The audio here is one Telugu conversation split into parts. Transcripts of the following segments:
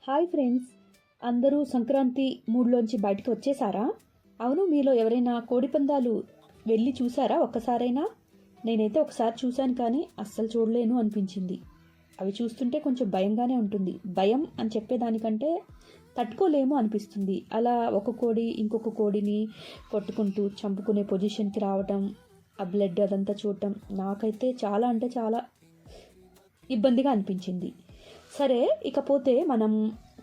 హాయ్ ఫ్రెండ్స్, అందరూ సంక్రాంతి మూడ్లోంచి బయటకు వచ్చేసారా? అవును, మీలో ఎవరైనా కోడిపందాలు వెళ్ళి చూసారా ఒక్కసారైనా? నేనైతే ఒకసారి చూశాను, కానీ అస్సలు చూడలేను అనిపించింది. అవి చూస్తుంటే కొంచెం భయంగానే ఉంటుంది. భయం అని చెప్పేదానికంటే తట్టుకోలేము అనిపిస్తుంది. అలా ఒక కోడి ఇంకొక కోడిని కొట్టుకుంటూ చంపుకునే పొజిషన్కి రావటం, ఆ బ్లడ్ అదంతా చూడటం నాకైతే చాలా అంటే చాలా ఇబ్బందిగా అనిపించింది. సరే, ఇకపోతే మనం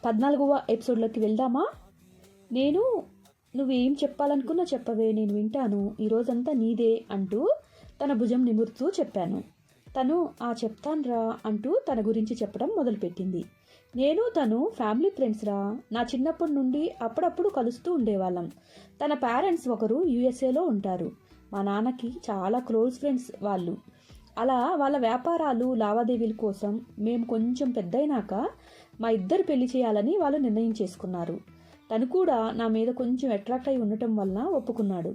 14వ ఎపిసోడ్లోకి వెళ్దామా? నువ్వేం చెప్పాలనుకున్నా చెప్పవే, నేను వింటాను, ఈరోజంతా నీదే అంటూ తన భుజం నిమురుతూ చెప్పాను. తను చెప్తాన్రా అంటూ తన గురించి చెప్పడం మొదలుపెట్టింది. తను ఫ్యామిలీ ఫ్రెండ్స్ రా, నా చిన్నప్పటి నుండి అప్పుడప్పుడు కలుస్తూ ఉండేవాళ్ళం. తన పేరెంట్స్ ఒకరు యుఎస్ఏలో ఉంటారు. మా నాన్నకి చాలా క్లోజ్ ఫ్రెండ్స్ వాళ్ళు. అలా వాళ్ళ వ్యాపారాలు లావాదేవీల కోసం మేము కొంచెం పెద్దయినాక మా ఇద్దరు పెళ్లి చేయాలని వాళ్ళు నిర్ణయం చేసుకున్నారు. తను కూడా నా మీద కొంచెం అట్రాక్ట్ అయి ఉండటం వలన ఒప్పుకున్నాడు.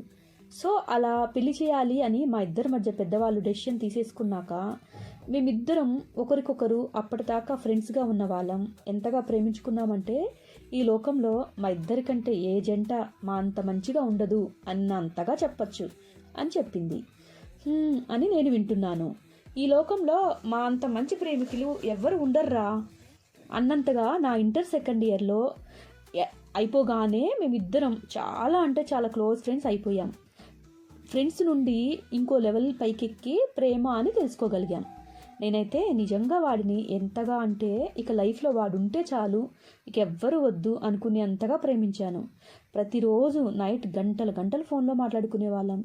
సో అలా పెళ్లి చేయాలి అని మా ఇద్దరి మధ్య పెద్దవాళ్ళు డెసిషన్ తీసేసుకున్నాక మేమిద్దరం ఒకరికొకరు అప్పటిదాకా ఫ్రెండ్స్గా ఉన్న వాళ్ళం ఎంతగా ప్రేమించుకున్నామంటే, ఈ లోకంలో మా ఇద్దరికంటే ఏ జంట మా అంత మంచిగా ఉండదు అన్నంతగా చెప్పచ్చు అని చెప్పింది. అని నేను వింటున్నాను. ఈ లోకంలో మా అంత మంచి ప్రేమికులు ఎవ్వరు ఉండర్రా అన్నంతగా నా ఇంటర్ సెకండ్ ఇయర్లో అయిపోగానే మేమిద్దరం చాలా అంటే చాలా క్లోజ్ ఫ్రెండ్స్ అయిపోయాం. ఫ్రెండ్స్ నుండి ఇంకో లెవెల్ పైకెక్కి ప్రేమ అని తెలుసుకోగలిగాం. నేనైతే నిజంగా వాడిని ఎంతగా అంటే ఇక లైఫ్లో వాడుంటే చాలు, ఇక ఎవ్వరు వద్దు అనుకునే అంతగా ప్రేమించాను. ప్రతిరోజు నైట్ గంటలు గంటలు ఫోన్లో మాట్లాడుకునే వాళ్ళం.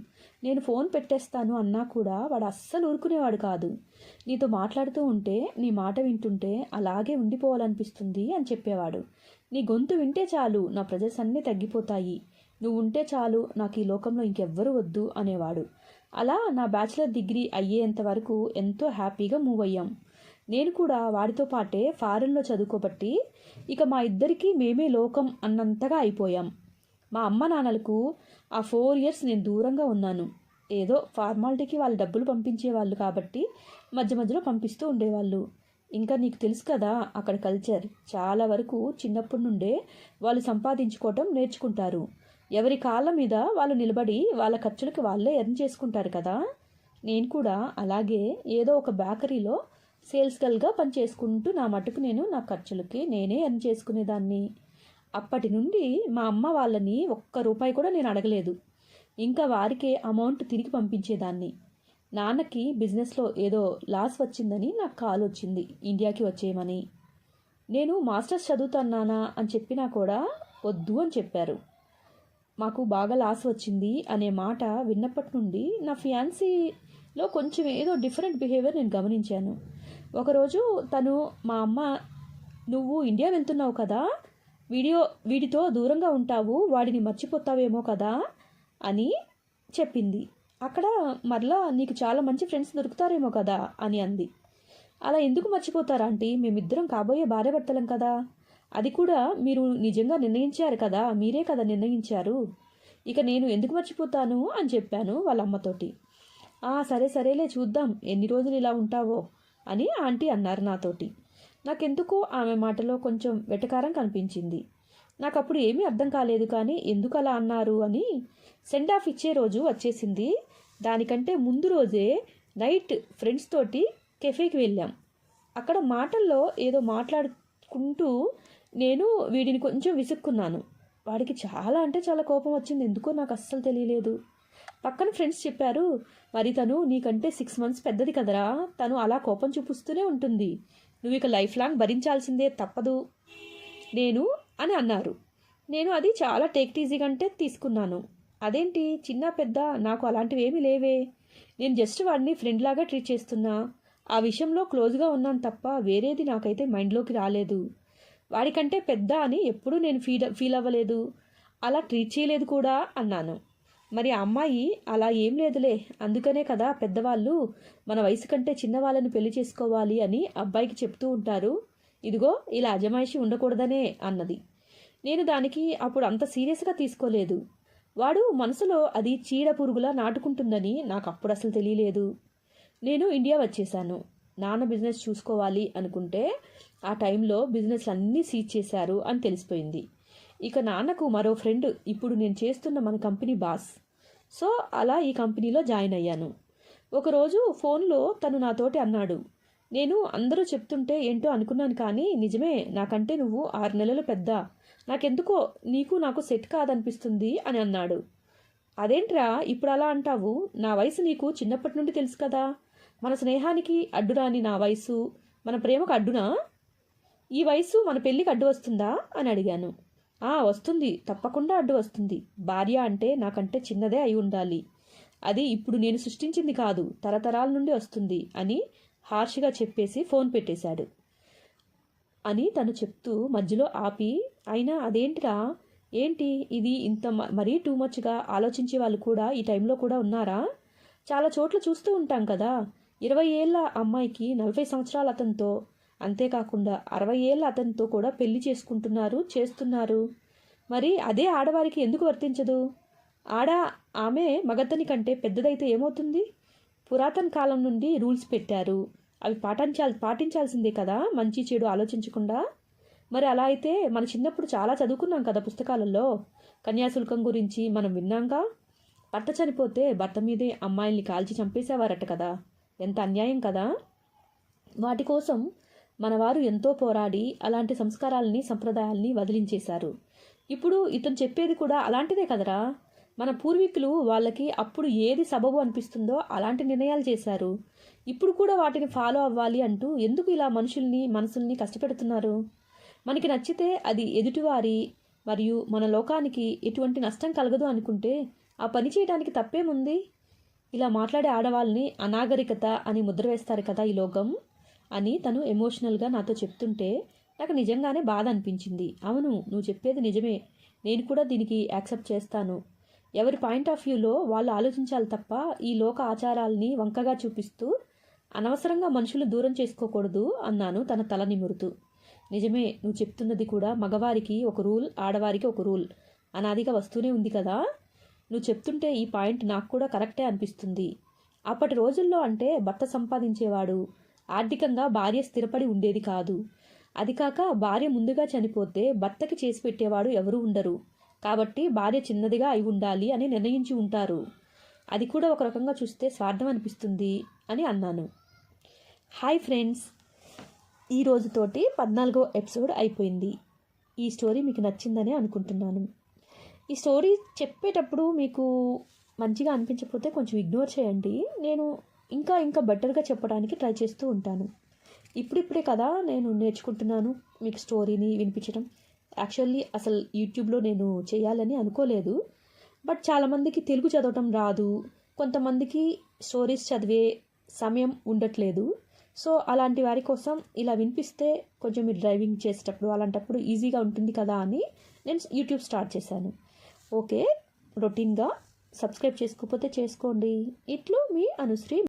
నేను ఫోన్ పెట్టేస్తాను అన్నా కూడా వాడు అస్సలు ఊరుకునేవాడు కాదు. నీతో మాట్లాడుతూ ఉంటే, నీ మాట వింటుంటే అలాగే ఉండిపోవాలనిపిస్తుంది అని చెప్పేవాడు. నీ గొంతు వింటే చాలు, నా ప్రెజర్స్ అన్నీ తగ్గిపోతాయి, నువ్వు ఉంటే చాలు, నాకు ఈ లోకంలో ఇంకెవ్వరు వద్దు అనేవాడు. అలా నా బ్యాచిలర్ డిగ్రీ అయ్యేంత వరకు ఎంతో హ్యాపీగా మూవ్ అయ్యాం. నేను కూడా వాడితో పాటే ఫారెన్లో చదువుకోబట్టి ఇక మా ఇద్దరికీ మేమే లోకం అన్నంతగా అయిపోయాం. మా అమ్మ నాన్నలకు ఆ 4 years నేను దూరంగా ఉన్నాను. ఏదో ఫార్మాలిటీకి వాళ్ళు డబ్బులు పంపించేవాళ్ళు కాబట్టి మధ్య మధ్యలో పంపిస్తూ ఉండేవాళ్ళు. ఇంకా నీకు తెలుసు కదా అక్కడ కల్చర్, చాలా వరకు చిన్నప్పటి నుండే వాళ్ళు సంపాదించుకోవటం నేర్చుకుంటారు. ఎవరి కాళ్ళ మీద వాళ్ళు నిలబడి వాళ్ళ ఖర్చులకి వాళ్ళే ఎర్న్ చేసుకుంటారు కదా. నేను కూడా అలాగే ఏదో ఒక బేకరీలో సేల్స్ గర్ల్గా పనిచేసుకుంటూ నా మటుకు నేను నా ఖర్చులకి నేనే ఎర్న్ చేసుకునేదాన్ని. అప్పటి నుండి మా అమ్మ వాళ్ళని ఒక్క రూపాయి కూడా నేను అడగలేదు. ఇంకా వారికే అమౌంట్ తిరిగి పంపించేదాన్ని. నాన్నకి బిజినెస్లో ఏదో లాస్ వచ్చిందని నాకు కాల్ వచ్చింది ఇండియాకి వచ్చేయమని. నేను మాస్టర్స్ చదువుతున్నానా అని చెప్పినా కూడా వద్దు అని చెప్పారు. మాకు బాగా లాస్ వచ్చింది అనే మాట విన్నప్పటి నుండి నా ఫియాన్సీలో కొంచెం ఏదో డిఫరెంట్ బిహేవియర్ నేను గమనించాను. ఒకరోజు తను మా అమ్మ, నువ్వు ఇండియా వెళ్తున్నావు కదా, వీడితో దూరంగా ఉంటావు, వాడిని మర్చిపోతావేమో కదా అని చెప్పింది. అక్కడ మరలా నీకు చాలా మంచి ఫ్రెండ్స్ దొరుకుతారేమో కదా అని అంది. అలా ఎందుకు మర్చిపోతారా ఆంటీ, మేమిద్దరం కాబోయే భార్యాభర్తలం కదా, అది కూడా మీరు నిజంగా నిర్ణయించారు కదా, మీరే కదా నిర్ణయించారు, ఇక నేను ఎందుకు మర్చిపోతాను అని చెప్పాను వాళ్ళ అమ్మతోటి. సరే సరేలే, చూద్దాం ఎన్ని రోజులు ఇలా ఉంటావో అని ఆంటీ అన్నారు నాతోటి. నాకెందుకో ఆమె మాటలో కొంచెం వెటకారం కనిపించింది. నాకు అప్పుడు ఏమీ అర్థం కాలేదు, కానీ ఎందుకు అలా అన్నారు అని. సెండ్ ఆఫ్ ఇచ్చే రోజు వచ్చేసింది. దానికంటే ముందు రోజే నైట్ ఫ్రెండ్స్ తోటి కెఫేకి వెళ్ళాం. అక్కడ మాటల్లో ఏదో మాట్లాడుకుంటూ నేను వీడిని కొంచెం విసుక్కున్నాను. వాడికి చాలా అంటే చాలా కోపం వచ్చింది, ఎందుకో నాకు అస్సలు తెలియలేదు. పక్కన ఫ్రెండ్స్ చెప్పారు, మరి తను నీకంటే 6 months పెద్దది కదరా, తను అలా కోపం చూపిస్తూనే ఉంటుంది, నువ్వు ఇక లైఫ్ లాంగ్ భరించాల్సిందే, తప్పదు అని అన్నారు. నేను అది చాలా టేక్ ఈజీగా అంటే తీసుకున్నాను. అదేంటి చిన్న పెద్ద, నాకు అలాంటివి ఏమీ లేవే, నేను జస్ట్ వాడిని ఫ్రెండ్ లాగా ట్రీట్ చేస్తున్నా, ఆ విషయంలో క్లోజ్గా ఉన్నాను తప్ప వేరేది నాకైతే మైండ్లోకి రాలేదు. వాడికంటే పెద్ద అని ఎప్పుడూ నేను ఫీల్ అవ్వలేదు, అలా ట్రీట్ చేయలేదు కూడా అన్నాను. మరి ఆ అమ్మాయి అలా ఏం లేదులే, అందుకనే కదా పెద్దవాళ్ళు మన వయసు కంటే చిన్నవాళ్ళని పెళ్లి చేసుకోవాలి అని అబ్బాయికి చెప్తూ ఉంటారు, ఇదిగో ఇలా అజమాయిషి ఉండకూడదనే అన్నది. నేను దానికి అప్పుడు అంత సీరియస్గా తీసుకోలేదు. వాడు మనసులో అది చీడ పురుగులా నాటుకుంటుందని నాకు అప్పుడు అసలు తెలియలేదు. నేను ఇండియా వచ్చేసాను. నాన్న బిజినెస్ చూసుకోవాలి అనుకుంటే ఆ టైంలో బిజినెస్ అన్నీ సీజ్ చేశారు అని తెలిసిపోయింది. ఇక నాన్నకు మరో ఫ్రెండ్ ఇప్పుడు నేను చేస్తున్న మన కంపెనీ బాస్. సో అలా ఈ కంపెనీలో జాయిన్ అయ్యాను. ఒకరోజు ఫోన్లో తను నాతోటి అన్నాడు, నేను అందరూ చెప్తుంటే ఏంటో అనుకున్నాను, కానీ నిజమే, నాకంటే నువ్వు 6 నెలలు పెద్ద, నాకెందుకో నీకు నాకు సెట్ కాదనిపిస్తుంది అని అన్నాడు. అదేంట్రా ఇప్పుడు అలా అంటావు? నా వయసు నీకు చిన్నప్పటి నుండి తెలుసు కదా. మన స్నేహానికి అడ్డురాని నా వయసు మన ప్రేమకు అడ్డునా? ఈ వయసు మన పెళ్ళికి అడ్డు వస్తుందా అని అడిగాను. వస్తుంది, తప్పకుండా అడ్డు వస్తుంది. భార్య అంటే నాకంటే చిన్నదే అయి ఉండాలి. అది ఇప్పుడు నేను సృష్టించింది కాదు, తరతరాల నుండి వస్తుంది అని హార్ష్గా చెప్పేసి ఫోన్ పెట్టేశాడు అని తను చెప్తూ మధ్యలో ఆపి, అయినా అదేంటిరా, ఏంటి ఇది ఇంత మరీ టూ మచ్గా ఆలోచించే వాళ్ళు కూడా ఈ టైంలో కూడా ఉన్నారా? చాలా చోట్ల చూస్తూ ఉంటాం కదా, 20 ఏళ్ళ అమ్మాయికి 40 సంవత్సరాల అతనితో, అంతేకాకుండా 60 ఏళ్ళ అతనితో కూడా పెళ్లి చేస్తున్నారు. మరి అదే ఆడవారికి ఎందుకు వర్తించదు? ఆమె మగతని కంటే పెద్దదైతే ఏమవుతుంది? పురాతన కాలం నుండి రూల్స్ పెట్టారు, అవి పాటించాల్సిందే కదా, మంచి చెడు ఆలోచించకుండా. మరి అలా అయితే మన చిన్నప్పుడు చాలా చదువుకున్నాం కదా పుస్తకాలలో, కన్యాశుల్కం గురించి మనం విన్నాంగా. భర్త చనిపోతే భర్త మీదే అమ్మాయిల్ని కాల్చి చంపేసేవారట కదా, ఎంత అన్యాయం కదా. వాటి కోసం మనవారు ఎంతో పోరాడి అలాంటి సంస్కారాలని సంప్రదాయాల్ని వదిలించేశారు. ఇప్పుడు ఇతను చెప్పేది కూడా అలాంటిదే కదరా. మన పూర్వీకులు వాళ్ళకి అప్పుడు ఏది సబబు అనిపిస్తుందో అలాంటి నిర్ణయాలు చేశారు. ఇప్పుడు కూడా వాటిని ఫాలో అవ్వాలి అంటూ ఎందుకు ఇలా మనసుల్ని కష్టపెడుతున్నారు? మనకి నచ్చితే అది ఎదుటివారి మరియు మన లోకానికి ఎటువంటి నష్టం కలగదు అనుకుంటే ఆ పని చేయడానికి తప్పేముంది? ఇలా మాట్లాడే ఆడవాళ్ళని అనాగరికత అని ముద్ర వేస్తారు కదా ఈ లోకం అని తను ఎమోషనల్గా నాతో చెప్తుంటే నాకు నిజంగానే బాధ అనిపించింది. అవును, నువ్వు చెప్పేది నిజమే, నేను కూడా దీనికి యాక్సెప్ట్ చేస్తాను. ఎవరి పాయింట్ ఆఫ్ వ్యూలో వాళ్ళు ఆలోచించాలి తప్ప ఈ లోక ఆచారాల్ని వంకగా చూపిస్తూ అనవసరంగా మనుషులు దూరం చేసుకోకూడదు అన్నాను తన తల నిమురుతూ. నిజమే, నువ్వు చెప్తున్నది కూడా, మగవారికి ఒక రూల్, ఆడవారికి ఒక రూల్ అనాదిగా వస్తూనే ఉంది కదా. నువ్వు చెప్తుంటే ఈ పాయింట్ నాకు కూడా కరెక్టే అనిపిస్తుంది. అప్పటి రోజుల్లో అంటే భర్త సంపాదించేవాడు, ఆర్థికంగా భార్య స్థిరపడి ఉండేది కాదు. అది కాక భార్య ముందుగా చనిపోతే భర్తకి చేసి పెట్టేవాడు ఎవరూ ఉండరు. కాబట్టి భార్య చిన్నదిగా అయి ఉండాలి అని నిర్ణయించి ఉంటారు. అది కూడా ఒక రకంగా చూస్తే స్వార్థం అనిపిస్తుంది అని అన్నాను. హాయ్ ఫ్రెండ్స్, ఈ రోజుతోటి 14వ ఎపిసోడ్ అయిపోయింది. ఈ స్టోరీ మీకు నచ్చిందని అనుకుంటున్నాను. ఈ స్టోరీ చెప్పేటప్పుడు మీకు మంచిగా అనిపించకపోతే కొంచెం ఇగ్నోర్ చేయండి. నేను ఇంకా బెటర్గా చెప్పడానికి ట్రై చేస్తూ ఉంటాను. ఇప్పుడిప్పుడే కదా నేను నేర్చుకుంటున్నాను మీకు స్టోరీని వినిపించడం. యాక్చువల్లీ అసలు యూట్యూబ్లో నేను చేయాలని అనుకోలేదు. బట్ చాలామందికి తెలుగు చదవటం రాదు, కొంతమందికి స్టోరీస్ చదివే సమయం ఉండట్లేదు. సో అలాంటి వారి కోసం ఇలా వినిపిస్తే కొంచెం మీరు డ్రైవింగ్ చేసేటప్పుడు అలాంటప్పుడు ఈజీగా ఉంటుంది కదా అని నేను యూట్యూబ్ స్టార్ట్ చేశాను. ఓకే, రొటీన్గా సబ్స్క్రైబ్ చేసుకోకపోతే చేసుకోండి. ఇట్లు మీ అనుశ్రీ.